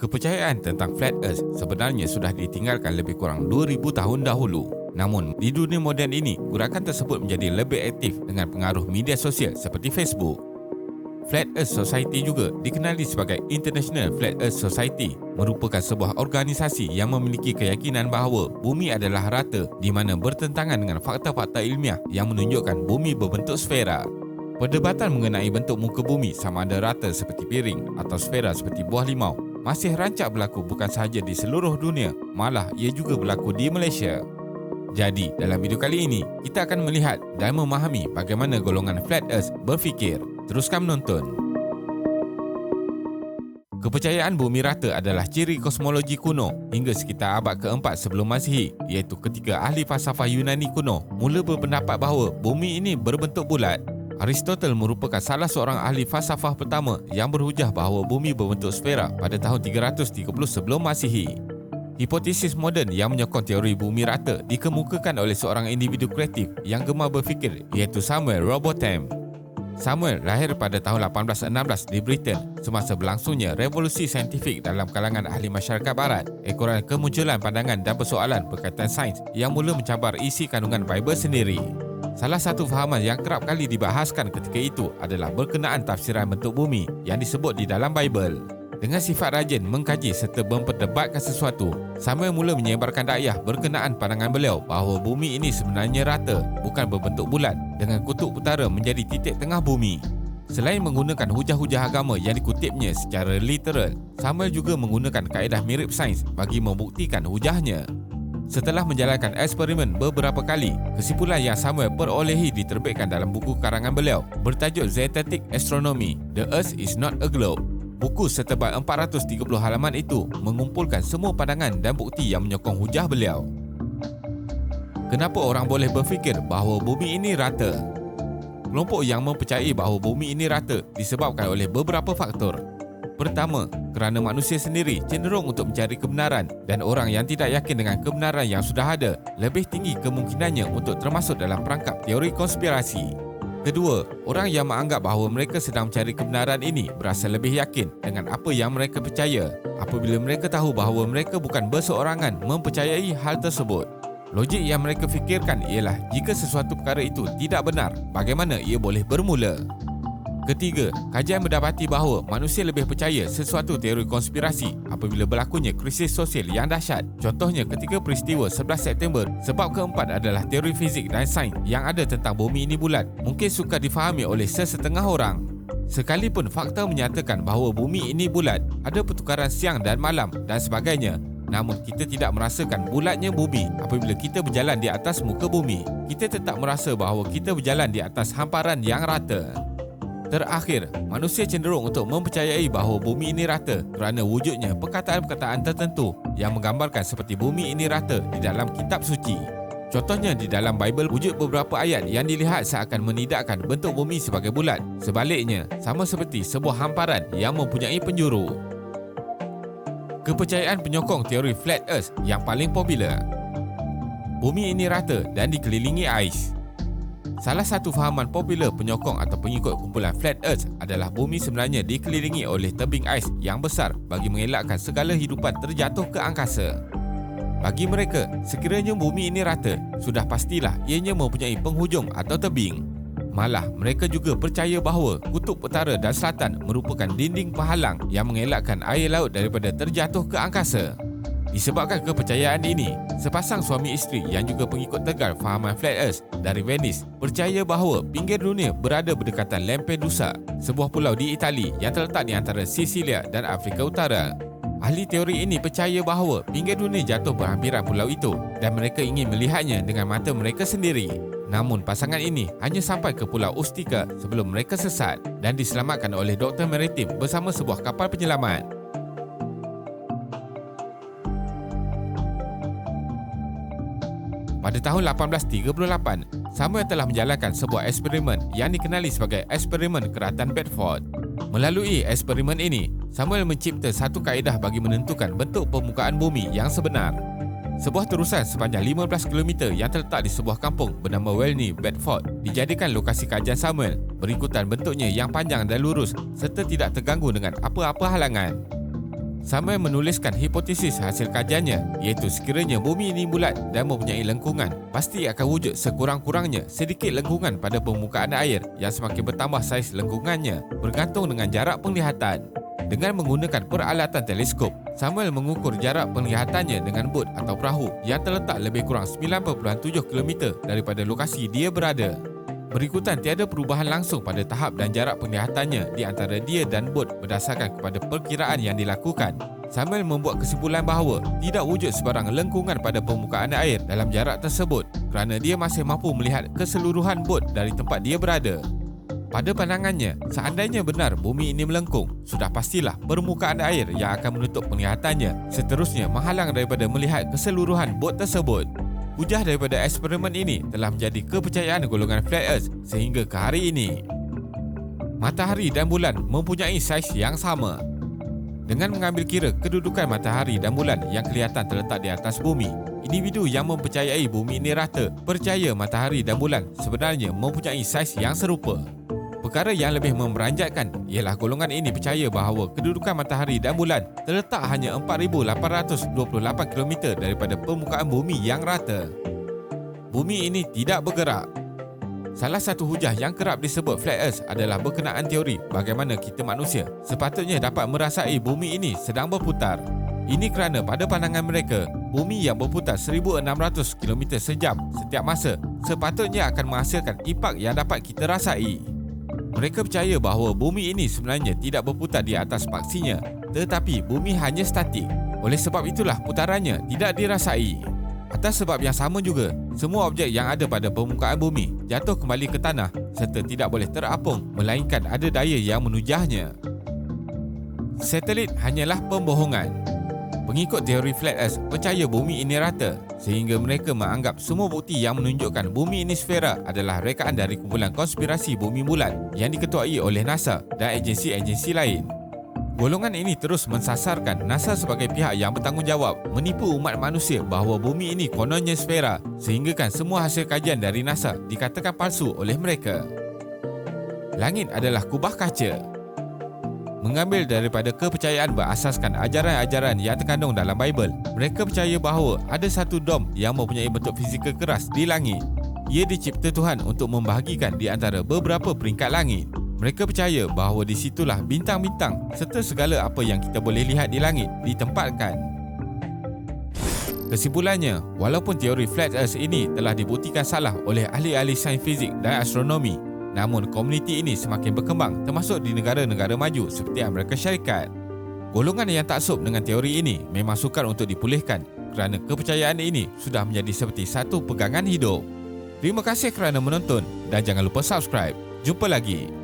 Kepercayaan tentang Flat Earth sebenarnya sudah ditinggalkan lebih kurang 2000 tahun dahulu. Namun, di dunia moden ini, gerakan tersebut menjadi lebih aktif dengan pengaruh media sosial seperti Facebook. Flat Earth Society juga dikenali sebagai International Flat Earth Society, merupakan sebuah organisasi yang memiliki keyakinan bahawa bumi adalah rata di mana bertentangan dengan fakta-fakta ilmiah yang menunjukkan bumi berbentuk sfera. Perdebatan mengenai bentuk muka bumi sama ada rata seperti piring atau sfera seperti buah limau masih rancak berlaku bukan sahaja di seluruh dunia, malah ia juga berlaku di Malaysia. Jadi, dalam video kali ini, kita akan melihat dan memahami bagaimana golongan Flat Earth berfikir. Teruskan menonton. Kepercayaan bumi rata adalah ciri kosmologi kuno hingga sekitar abad keempat sebelum Masihi, iaitu ketika ahli falsafah Yunani kuno mula berpendapat bahawa bumi ini berbentuk bulat. Aristotle merupakan salah seorang ahli falsafah pertama yang berhujah bahawa bumi berbentuk sfera pada tahun 330 sebelum Masihi. Hipotesis moden yang menyokong teori bumi rata dikemukakan oleh seorang individu kreatif yang gemar berfikir, iaitu Samuel Robotham. Samuel lahir pada tahun 1816 di Britain semasa berlangsungnya revolusi saintifik dalam kalangan ahli masyarakat barat. Ekoran kemunculan pandangan dan persoalan berkaitan sains yang mula mencabar isi kandungan Bible sendiri. Salah satu fahaman yang kerap kali dibahaskan ketika itu adalah berkenaan tafsiran bentuk bumi yang disebut di dalam Bible. Dengan sifat rajin mengkaji serta memperdebatkan sesuatu, Samuel mula menyebarkan dakwah berkenaan pandangan beliau bahawa bumi ini sebenarnya rata, bukan berbentuk bulat, dengan kutub utara menjadi titik tengah bumi. Selain menggunakan hujah-hujah agama yang dikutipnya secara literal, Samuel juga menggunakan kaedah mirip sains bagi membuktikan hujahnya. Setelah menjalankan eksperimen beberapa kali, kesimpulan yang Samuel perolehi diterbitkan dalam buku karangan beliau bertajuk Zetetic Astronomy, The Earth is Not a Globe. Buku setebal 430 halaman itu mengumpulkan semua pandangan dan bukti yang menyokong hujah beliau. Kenapa orang boleh berfikir bahawa bumi ini rata? Kelompok yang mempercayai bahawa bumi ini rata disebabkan oleh beberapa faktor. Pertama, kerana manusia sendiri cenderung untuk mencari kebenaran dan orang yang tidak yakin dengan kebenaran yang sudah ada lebih tinggi kemungkinannya untuk termasuk dalam perangkap teori konspirasi. Kedua, orang yang menganggap bahawa mereka sedang mencari kebenaran ini berasa lebih yakin dengan apa yang mereka percaya apabila mereka tahu bahawa mereka bukan berseorangan mempercayai hal tersebut. Logik yang mereka fikirkan ialah jika sesuatu perkara itu tidak benar, bagaimana ia boleh bermula? Ketiga, kajian mendapati bahawa manusia lebih percaya sesuatu teori konspirasi apabila berlakunya krisis sosial yang dahsyat. Contohnya ketika peristiwa 11 September, sebab keempat adalah teori fizik dan sains yang ada tentang bumi ini bulat mungkin sukar difahami oleh sesetengah orang. Sekalipun fakta menyatakan bahawa bumi ini bulat, ada pertukaran siang dan malam dan sebagainya, namun kita tidak merasakan bulatnya bumi apabila kita berjalan di atas muka bumi. Kita tetap merasa bahawa kita berjalan di atas hamparan yang rata. Terakhir, manusia cenderung untuk mempercayai bahawa bumi ini rata kerana wujudnya perkataan-perkataan tertentu yang menggambarkan seperti bumi ini rata di dalam kitab suci. Contohnya di dalam Bible wujud beberapa ayat yang dilihat seakan menidakkan bentuk bumi sebagai bulat. Sebaliknya, sama seperti sebuah hamparan yang mempunyai penjuru. Kepercayaan penyokong teori Flat Earth yang paling popular. Bumi ini rata dan dikelilingi ais. Salah satu fahaman popular penyokong atau pengikut kumpulan Flat Earth adalah bumi sebenarnya dikelilingi oleh tebing ais yang besar bagi mengelakkan segala hidupan terjatuh ke angkasa. Bagi mereka, sekiranya bumi ini rata, sudah pastilah ianya mempunyai penghujung atau tebing. Malah, mereka juga percaya bahawa kutub utara dan selatan merupakan dinding penghalang yang mengelakkan air laut daripada terjatuh ke angkasa. Disebabkan kepercayaan ini, sepasang suami isteri yang juga pengikut tegar fahaman Flat Earth dari Venice percaya bahawa pinggir dunia berada berdekatan Lampedusa, sebuah pulau di Itali yang terletak di antara Sisilia dan Afrika Utara. Ahli teori ini percaya bahawa pinggir dunia jatuh berhampiran pulau itu dan mereka ingin melihatnya dengan mata mereka sendiri. Namun pasangan ini hanya sampai ke Pulau Ustica sebelum mereka sesat dan diselamatkan oleh Doktor Maritim bersama sebuah kapal penyelamat. Pada tahun 1838, Samuel telah menjalankan sebuah eksperimen yang dikenali sebagai eksperimen Keratan Bedford. Melalui eksperimen ini, Samuel mencipta satu kaedah bagi menentukan bentuk permukaan bumi yang sebenar. Sebuah terusan sepanjang 15 km yang terletak di sebuah kampung bernama Welney, Bedford dijadikan lokasi kajian Samuel, berikutan bentuknya yang panjang dan lurus serta tidak terganggu dengan apa-apa halangan. Samuel menuliskan hipotesis hasil kajiannya, iaitu sekiranya bumi ini bulat dan mempunyai lengkungan, pasti akan wujud sekurang-kurangnya sedikit lengkungan pada permukaan air yang semakin bertambah saiz lengkungannya bergantung dengan jarak penglihatan. Dengan menggunakan peralatan teleskop, Samuel mengukur jarak penglihatannya dengan bot atau perahu yang terletak lebih kurang 9.7 km daripada lokasi dia berada. Berikutan tiada perubahan langsung pada tahap dan jarak penglihatannya di antara dia dan bot berdasarkan kepada perkiraan yang dilakukan. Samuel membuat kesimpulan bahawa tidak wujud sebarang lengkungan pada permukaan air dalam jarak tersebut kerana dia masih mampu melihat keseluruhan bot dari tempat dia berada. Pada pandangannya, seandainya benar bumi ini melengkung, sudah pastilah permukaan air yang akan menutup penglihatannya, seterusnya menghalang daripada melihat keseluruhan bot tersebut. Hujah daripada eksperimen ini telah menjadi kepercayaan golongan Flat Earth sehingga ke hari ini. Matahari dan bulan mempunyai saiz yang sama. Dengan mengambil kira kedudukan matahari dan bulan yang kelihatan terletak di atas bumi, individu yang mempercayai bumi ini rata percaya matahari dan bulan sebenarnya mempunyai saiz yang serupa. Perkara yang lebih memeranjatkan ialah golongan ini percaya bahawa kedudukan matahari dan bulan terletak hanya 4,828 km daripada permukaan bumi yang rata. Bumi ini tidak bergerak. Salah satu hujah yang kerap disebut Flat Earth adalah berkenaan teori bagaimana kita manusia sepatutnya dapat merasai bumi ini sedang berputar. Ini kerana pada pandangan mereka, bumi yang berputar 1,600 km sejam setiap masa sepatutnya akan menghasilkan impak yang dapat kita rasai. Mereka percaya bahawa bumi ini sebenarnya tidak berputar di atas paksinya, tetapi bumi hanya statik. Oleh sebab itulah putarannya tidak dirasai. Atas sebab yang sama juga, semua objek yang ada pada permukaan bumi jatuh kembali ke tanah serta tidak boleh terapung melainkan ada daya yang menujahnya. Satelit hanyalah pembohongan. Pengikut teori Flat Earth percaya bumi ini rata sehingga mereka menganggap semua bukti yang menunjukkan bumi ini sfera adalah rekaan dari kumpulan konspirasi bumi bulat yang diketuai oleh NASA dan agensi-agensi lain. Golongan ini terus mensasarkan NASA sebagai pihak yang bertanggungjawab menipu umat manusia bahawa bumi ini kononnya sfera sehinggakan semua hasil kajian dari NASA dikatakan palsu oleh mereka. Langit adalah kubah kaca. Mengambil daripada kepercayaan berasaskan ajaran-ajaran yang terkandung dalam Bible, mereka percaya bahawa ada satu dom yang mempunyai bentuk fizikal keras di langit. Ia dicipta Tuhan untuk membahagikan di antara beberapa peringkat langit. Mereka percaya bahawa di situlah bintang-bintang serta segala apa yang kita boleh lihat di langit ditempatkan. Kesimpulannya, walaupun teori Flat Earth ini telah dibuktikan salah oleh ahli-ahli sains fizik dan astronomi, namun komuniti ini semakin berkembang termasuk di negara-negara maju seperti Amerika Syarikat. Golongan yang taksub dengan teori ini memang sukar untuk dipulihkan kerana kepercayaan ini sudah menjadi seperti satu pegangan hidup. Terima kasih kerana menonton dan jangan lupa subscribe. Jumpa lagi.